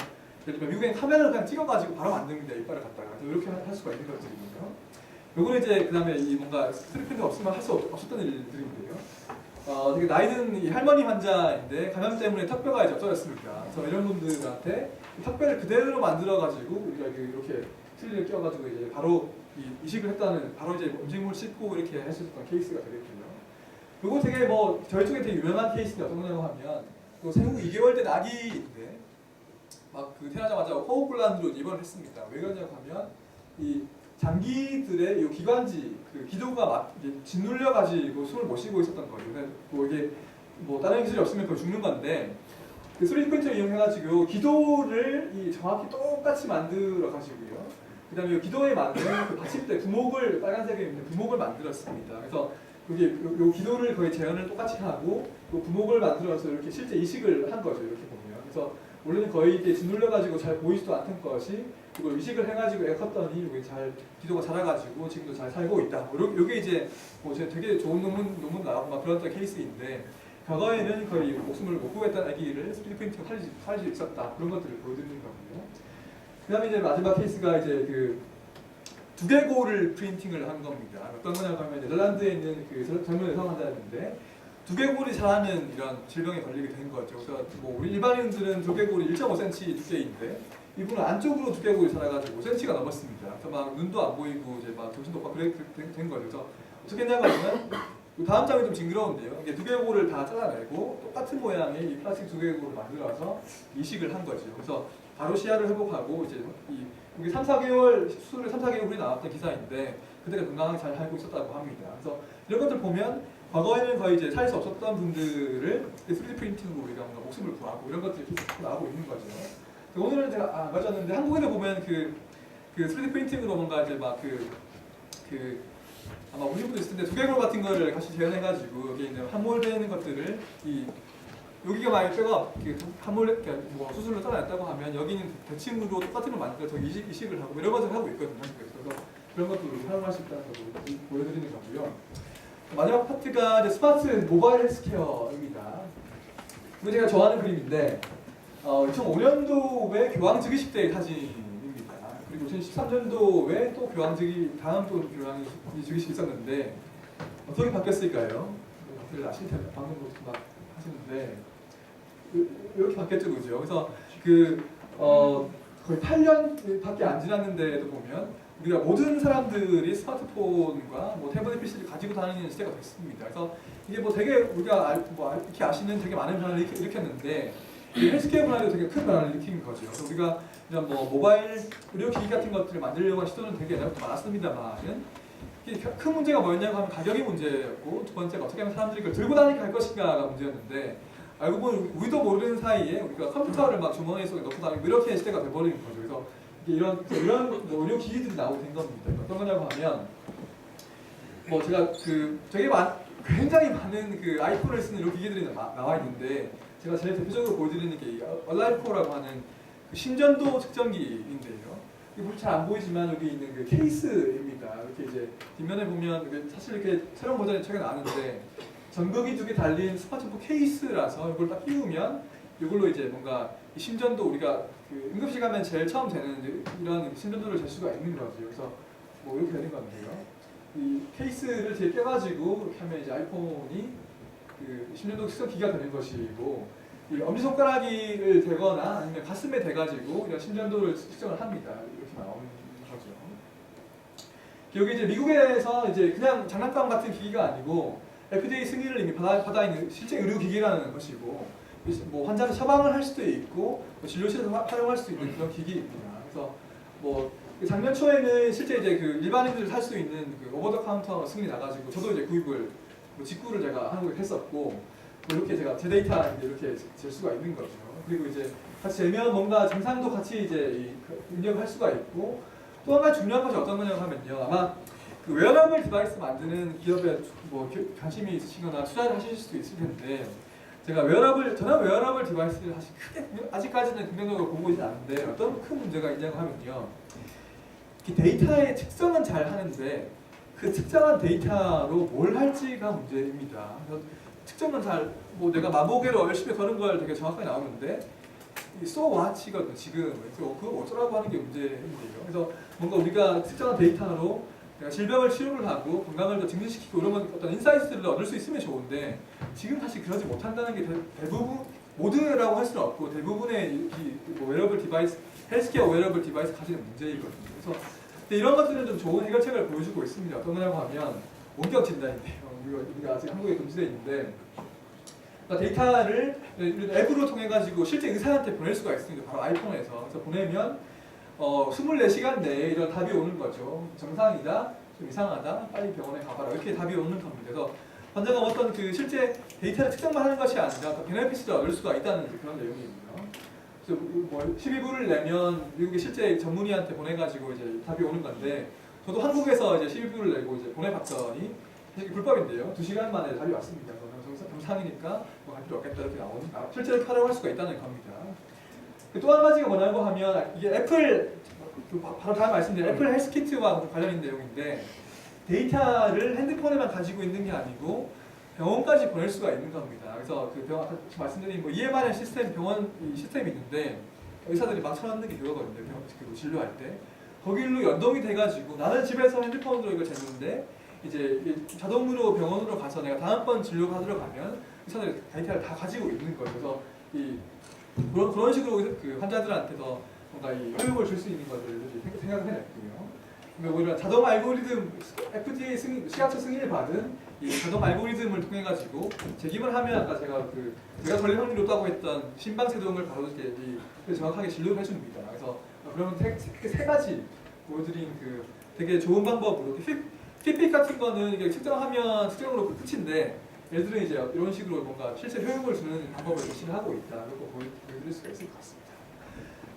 예를 들면 미국엔 카메라를 그냥 찍어가지고 바로 만듭니다. 이빨을 갖다가 이렇게 할 수가 있는 것들이거든요. 요거는 이제 그다음에 이 뭔가 3D 프린터 없으면 할 수 없었던 일들인데요. 되게 나이 든 이 할머니 환자인데 감염 때문에 턱뼈가 이제 없어졌습니다. 그래서 이런 분들한테 턱뼈를 그대로 만들어가지고 우리가 이렇게 슬리를 끼워가지고 이제 바로 이식을 했다는 바로 이제 음식물 씹고 이렇게 했었던 케이스가 되겠고요. 요거 되게 뭐 저희 쪽에 되게 유명한 케이스인데 어떤 거냐고 하면 또 생후 2개월 된 아기인데 막 그 태어나자마자 호흡곤란으로 입원을 했습니다. 왜 그러냐고 하면 이 장기들의 이 기관지 그 기도가 막 짓눌려 가지고 숨을 못 쉬고 있었던 거예요. 뭐 이게 뭐 다른 기술이 없으면 그 죽는 건데 그 3D 프린터를 이용해가지고 기도를 정확히 똑같이 만들어 가지고요. 그다음에 기도에 맞는 그 받침대 부목을 빨간색에 있는 부목을 만들었습니다. 그래서 여기 요 기도를 거의 재현을 똑같이 하고 그 부목을 만들어서 이렇게 실제 이식을 한 거죠. 이렇게 보면. 그래서 원래는 거의 이게 짓눌려 가지고 잘 보이지도 않던 것이 이걸 이식을 해가지고 애 컸더니 여기 잘 기도가 자라가지고 지금도 잘 살고 있다. 뭐 요게 이제 뭐 되게 좋은 논문 나오고 막 그런 케이스인데 과거에는 거의 목숨을 못 구했던 아기를 3D 프린팅으로 살릴 수 있었다. 그런 것들을 보여드리는 거고요. 그다음에 이제 마지막 케이스가 이제 그 두개골을 프린팅을 한 겁니다. 어떤 거냐고 하면 네덜란드에 있는 그 젊은 여성 환자였는데 두개골이 자라는 이런 질병에 걸리게 된 거죠. 그래서 뭐 우리 일반인들은 두개골이 1.5cm 두께인데 이분은 안쪽으로 두개골이 자라가지고 5cm가 넘었습니다. 그래서 막 눈도 안 보이고 이제 막 정신도 없고 그래 된 거죠. 그래서 어떻게 했냐고 하면 다음 장이 좀 징그러운데요. 이게 두개골을 다 잘라내고 똑같은 모양의 이 플라스틱 두개골을 만들어서 이식을 한 거죠. 그래서 바로 시야를 회복하고 이제 이게 3-4개월 수술을 3-4개월 후에 나왔던 기사인데 그때가 건강하게 잘 살고 있었다고 합니다. 그래서 이런 것들 보면 과거에는 거의 이제 살 수 없었던 분들을 3D 프린팅으로 우리가 뭔가 목숨을 구하고 이런 것들이 계속 나오고 있는 거죠. 오늘은 제가 맞았는데 한국에도 보면 그 3D 프린팅으로 뭔가 이제 막 아마 우리 분도 있을 텐데 두개골 같은 거를 같이 재현해가지고 여기 있는 함몰되는 것들을 여기가 만약 뼈가 함몰 뭐 수술로 잘라냈다고 하면 여기는 대칭으로 똑같은 걸 만들어서 이식을 하고 이런 것을 하고 있거든요. 그래서 그런 것들을 활용할 수 있다는 걸 보여드리는 거고요. 마지막 파트가 이제 스마트 모바일 헬스케어입니다. 이거 제가 좋아하는 그림인데 2005년도에 교황즉위식 때 사진입니다. 그리고 2013년도에 또 다음 또 교황즉위식이 있었는데 어떻게 바뀌었을까요? 다들 아실 텐데 방금도 막 하시는데 이렇게 바뀌었죠, 그죠? 그래서 거의 8년밖에 안 지났는데도 보면 우리가 모든 사람들이 스마트폰과 뭐 태블릿 PC를 가지고 다니는 시대가 됐습니다. 그래서 이게 뭐 되게 우리가 이렇게 아시는 되게 많은 변화를 일으켰는데 이 헬스케어 분야도 되게 큰 변화를 일으킨 거죠. 그래서 우리가 이런 뭐 모바일 의료기기 같은 것들을 만들려고 한 시도는 되게 많았습니다만은 이게 큰 문제가 뭐였냐고 하면 가격이 문제였고 두 번째가 어떻게 하면 사람들이 그걸 들고 다니게 할 것인가가 문제였는데 알고 보면 우리도 모르는 사이에 우리가 컴퓨터를 막 주머니 속에 넣고 다니고 이렇게 시대가 돼버리는 거죠. 그래서 이게 이런 뭐 의료기기들이 나오게 된 겁니다. 어떤 거냐고 하면 뭐 제가 굉장히 많은 그 아이폰을 쓰는 의료기기들이 나와 있는데 제가 제일 대표적으로 보여드리는 게 얼라이프라고 하는 그 심전도 측정기인데요. 이게 잘 안 보이지만 여기 있는 그 케이스입니다. 이렇게 이제 뒷면에 보면 사실 이렇게 새로운 버전이 최근에 나왔는데 전극이 2개 달린 스마트폰 케이스라서 이걸 딱 끼우면 이걸로 이제 뭔가 이 심전도 우리가 그 응급실 가면 제일 처음 재는 이런 심전도를 잴 수가 있는 거죠. 그래서 뭐 이렇게 되는 건데요. 이 케이스를 뒤에 껴가지고 이렇게 하면 이제 아이폰이 그 심전도 측정기가 되는 것이고 이 엄지손가락을 대거나 아니면 가슴에 대가지고 이런 심전도를 측정을 합니다. 이렇게 나오는 거죠. 여기 이제 미국에서 이제 그냥 장난감 같은 기기가 아니고 FDA 승인을 이미 받아 있는 실제 의료기기라는 것이고 뭐 환자를 처방을 할 수도 있고 뭐 진료실에서 활용할 수 있는 그런 기기입니다. 그래서 뭐 작년 초에는 실제 이제 그 일반인들이 살 수 있는 그 오버 더 카운터 승인이 나가지고 저도 이제 구입을 뭐 직구를 제가 한국에 했었고 뭐 이렇게 제가 제 데이터 이렇게 잴 수가 있는 거죠. 그리고 이제 같이 재면 뭔가 증상도 같이 이제 입력할 수가 있고 또 한 가지 중요한 것이 어떤 거냐고 하면요. 아마 그 웨어러블 디바이스 만드는 기업에 뭐 관심이 있으시거나 투자를 하실 수도 있을 텐데 제가 저는 웨어러블 디바이스를 사실 크게 아직까지는 긍정적으로 보고 있지 않은데 어떤 큰 문제가 있냐고 하면요. 이 데이터의 측정은 잘 하는데 그 측정한 데이터로 뭘 할지가 문제입니다. 그래서 측정은 뭐 내가 마모계로 열심히 거는 걸 되게 정확하게 나오는데 이 so what이거든요. 지금 그래서 그거 어쩌라고 하는 게 문제인데요. 그래서 뭔가 우리가 측정한 데이터로 내가 질병을 치료를 하고 건강을 더 증진시키고 이런 어떤 인사이트를 얻을 수 있으면 좋은데 지금 사실 그러지 못한다는 게 대부분 모두라고 할 수는 없고 대부분의 뭐 웨어러블 디바이스 헬스케어 웨어러블 디바이스 가지는 문제이거든요. 그래서 근데 이런 것들은 좀 좋은 해결책을 보여주고 있습니다. 어떤 거냐고 하면 원격 진단인데요. 우리가 아직 한국에 금지되어 있는데 그러니까 데이터를 앱으로 통해 가지고 실제 의사한테 보낼 수가 있습니다. 바로 아이폰에서. 그래서 보내면 24시간 내에 이런 답이 오는 거죠. 정상이다, 좀 이상하다, 빨리 병원에 가봐라 이렇게 답이 오는 겁니다. 그래서 환자가 어떤 그 실제 데이터를 측정만 하는 것이 아니라 베네피스를 얻을 수가 있다는 그런 내용입니다. 그래서 뭐 12불을 내면 미국의 실제 전문의한테 보내가지고 이제 답이 오는 건데 저도 한국에서 이제 12불을 내고 이제 보내봤더니 사실 불법인데요. 2시간 만에 답이 왔습니다. 저는 정상이니까 뭐 할 필요 없겠다 이렇게 나오니까 실제로 활용할 수가 있다는 겁니다. 또 한 가지가 뭐냐고 하면 이게 애플 바로 다음 말씀드린 애플 헬스키트와 관련된 내용인데 데이터를 핸드폰에만 가지고 있는 게 아니고 병원까지 보낼 수가 있는 겁니다. 그래서 그 병원 아까 말씀드린 뭐 EMR 시스템 병원 시스템이 있는데 의사들이 막 쳐넣는 게 그거거든요. 그 진료할 때 거기로 연동이 돼가지고 나는 집에서 핸드폰으로 이걸 쟀는데 이제 자동으로 병원으로 가서 내가 다음번 진료 받으러 가면 의사들이 데이터를 다 가지고 있는 거예요. 그래서 그런 식으로 그 환자들한테서 뭔가 이 효용을 줄 수 있는 것들을 생각을 해냈고요. 그러니까 오히려 자동 알고리즘 FDA 시각처 승인을 받은 이 자동 알고리즘을 통해 가지고 재기만 하면 아까 제가 내가 걸릴 확률이 높다고 했던 심방세동을 바로 이렇게 정확하게 진료를 해줍니다. 그래서 그러면 세 가지 보여드린 그 되게 좋은 방법으로 핏빛 같은 거는 이게 측정하면 측정으로 끝인데 얘들은 이제 이런 식으로 뭔가 실제 효용을 주는 방법을 대신을 하고 있다. 이렇게 보여드릴 수가 있을 것 같습니다.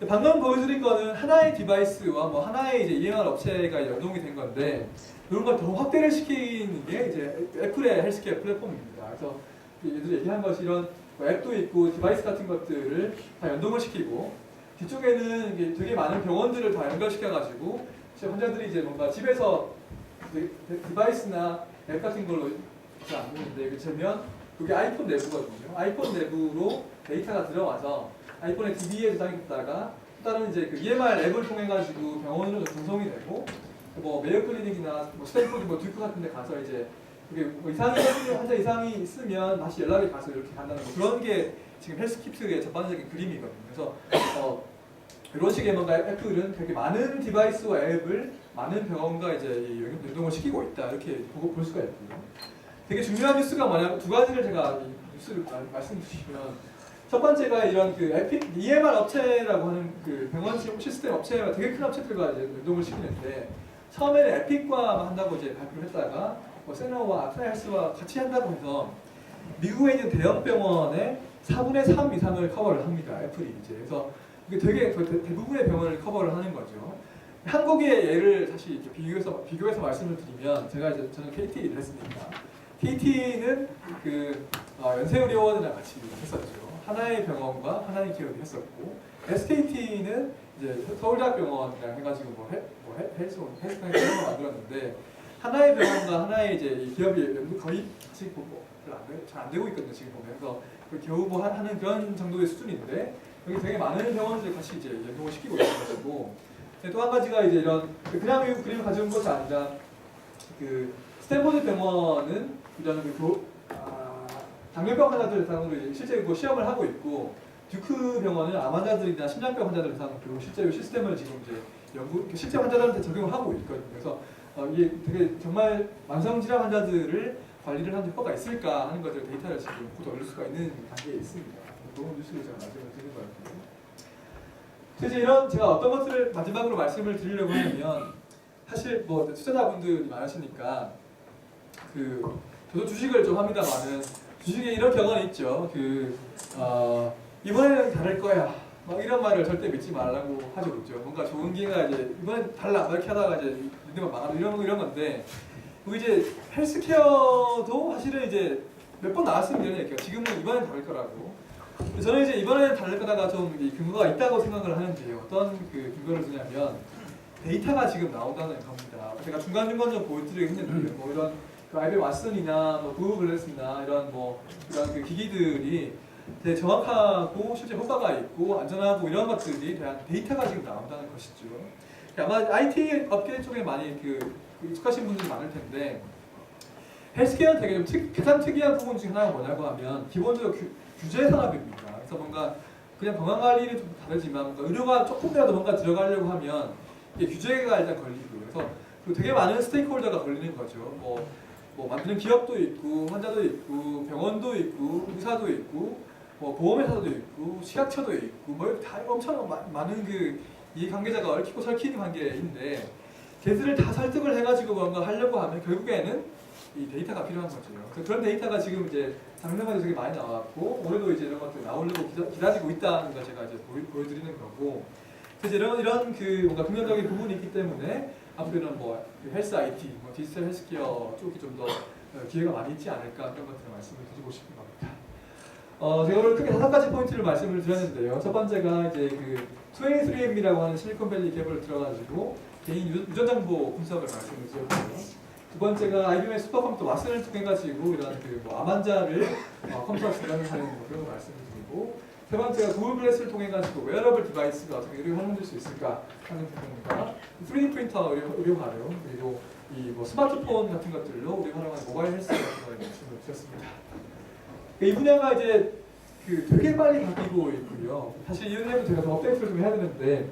방금 보여드린 거는 하나의 디바이스와 뭐 하나의 이제 EMR 업체가 연동이 된 건데 이런 걸 더 확대를 시키는 게 이제 애플의 헬스케어 플랫폼입니다. 그래서 얘들이 얘기한 것이 이런 뭐 앱도 있고 디바이스 같은 것들을 다 연동을 시키고 뒤쪽에는 이게 되게 많은 병원들을 다 연결시켜가지고 환자들이 이제 뭔가 집에서 디바이스나 앱 같은 걸로 잘 안 보는데 이거 재면 여기 아이폰 내부거든요. 아이폰 내부로 데이터가 들어와서 아이폰의 DB에 저장했다가 다른 이제 그 EMR 앱을 통해 가지고 병원으로 전송이 되고 뭐 메이오 클리닉이나 뭐 스탠포드 뭐 듀크 같은 데 가서 이제 그게 뭐 환자 이상이 있으면 다시 연락이 가서 이렇게 간다는 거 그런 게 지금 헬스키트의 전반적인 그림이거든요. 그래서 이런 식의 뭔가 애플은 되게 많은 디바이스와 앱을 많은 병원과 이제 이 연동을 시키고 있다 이렇게 볼 수가 있고요. 되게 중요한 뉴스가 뭐냐면 두 가지를 제가 이 뉴스를 말씀드리면 첫 번째가 이런 그 에픽 EMR 업체라고 하는 그 병원 시스템 업체가 되게 큰 업체들과 이제 연동을 시키는데 처음에는 에픽과 한다고 이제 발표를 했다가 뭐 세너와 아트라헬스와 같이 한다고 해서 미국에 있는 대형 병원의 4분의 3 이상을 커버를 합니다. 애플이 이제 그래서 이게 되게 대부분의 병원을 커버를 하는 거죠. 한국의 예를 사실 이렇게 비교해서 말씀을 드리면 저는 KT 일을 했으니까 KT는 그 연세의료원이랑 같이 했었죠. 하나의 병원과 하나의 기업이 했었고 SKT는 이제 서울대학병원이랑 해가지고 헬스케어를 만들었는데 하나의 병원과 하나의 이제 이 기업이 거의 아직 잘 안 되고 있거든요 지금 보면. 그래서 겨우 뭐 하는 그런 정도의 수준인데 여기 되게 많은 병원들이 같이 이제 연동을 시키고 있는 것이고 또 한 가지가 이제 이런 그냥 이 그림을 가져온 것이 아니라 그 스탠포드 병원은 이런 당뇨병 환자들 대상으로 이제 실제 그 시험을 하고 있고 듀크 병원은 암 환자들이나 심장병 환자들 대상으로 실제로 시스템을 지금 이제 실제 환자들한테 적용을 하고 있거든요. 그래서 이게 되게 정말 만성질환 환자들을 관리를 하는 효과가 있을까 하는 것들 데이터를 지금 곧 얻을 수가 있는 단계에 있습니다. 그런 뉴스를 제가 말씀을 드리는 거였고요. 그래서 이런 제가 어떤 것들을 마지막으로 말씀을 드리려고 하면 사실 뭐 투자자분들이 많으시니까 저도 주식을 좀 합니다만은 주식에 이런 경험이 있죠. 이번에는 다를 거야. 막 이런 말을 절대 믿지 말라고 하죠, 그렇죠? 뭔가 좋은 기회가 이제 이번엔 달라 이렇게 하다가 이제 이때만 망하고 이런 건데. 그리고 이제 헬스케어도 사실은 이제 몇 번 나왔으면 이런 얘기가 지금은 이번엔 다를 거라고. 저는 이제 이번에는 다를 거다가 좀 근거가 있다고 생각을 하는데요. 어떤 그 근거를 드냐면 데이터가 지금 나온다는 겁니다. 제가 중간중간 좀 보여드리긴 했는데 뭐 이런 그 IBM 왓슨이나 뭐 구글 글래스나 이런 그 기기들이 되게 정확하고 실제 효과가 있고 안전하고 이런 것들이 대한 데이터가 지금 나온다는 것이죠. 아마 IT 업계 쪽에 많이 익숙하신 분들이 많을 텐데 헬스케어는 되게 좀 가장 특이한 부분 중에 하나가 뭐냐고 하면 기본적으로 규제 산업입니다. 그래서 뭔가 그냥 건강관리는 좀 다르지만 뭔가 의료가 조금이라도 뭔가 들어가려고 하면 이게 규제가 일단 걸리고요. 그래서 되게 많은 스테이크홀더가 걸리는 거죠. 뭐 만드는 기업도 있고 환자도 있고 병원도 있고 의사도 있고 뭐 보험회사도 있고 식약처도 있고 뭐 다 엄청 많은 그 이해관계자가 얽히고 설키는 관계인데 걔들을 다 설득을 해가지고 뭔가 하려고 하면 결국에는 이 데이터가 필요한 거죠. 그래서 그런 데이터가 지금 이제 작년에도 되게 많이 나왔고 올해도 이제 이런 것들이 나오려고 기다리고 있다는 걸 제가 이제 보여드리는 거고. 그래서 이런 그 뭔가 긍정적인 부분이 있기 때문에 앞으로는 그 헬스 IT, 디지털 헬스케어 쪽이 좀 더 기회가 많이 있지 않을까 그런 것들을 말씀을 드리고 싶은 겁니다. 제가 오늘 크게 5가지 포인트를 말씀을 드렸는데요. 첫 번째가 이제 그 23andMe라고 하는 실리콘밸리 기업을 들어가지고 개인 유전 정보 분석을 말씀을 드렸고요. 두 번째가 IBM의 슈퍼컴퓨터 왓슨을 통해 가지고 이런 암 환자를 컴퓨터 진단을 하는 그런 걸 말씀을 드리고, 세 번째가 구글 글래스를 통해 가지고 웨어러블 디바이스가 어떻게 의료 활용될 수 있을까 하는 부분과 3D 프린터 의료 활용, 그리고 이 스마트폰 같은 것들로 의료 활용하는 모바일 헬스 같은 걸 말씀을 드렸습니다. 이 분야가 이제 되게 빨리 바뀌고 있고요. 사실 이 분야도 제가 좀 업데이트를 좀 해야 되는데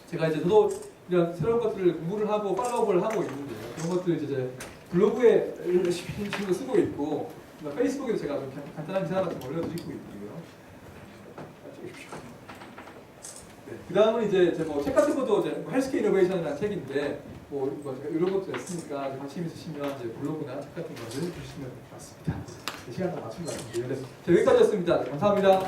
제가 이제 저도 이런 새로운 것들을 공부를 하고 팔로우업을 하고 있는데요. 그런 것들 이제 블로그에 열심히 쓰고 있고 페이스북에도 제가 좀 간단한 기사 같은 거 올려드리고 있고요. 네, 그 다음은 이제 책 같은 것도 헬스케어 이노베이션이라는 책인데 이런 것도 있으니까 관심 있으시면 이제 블로그나 책 같은 거를 보시면 될 것 같습니다. 시간 다 맞춘 것 같은데 여기까지였습니다. 감사합니다.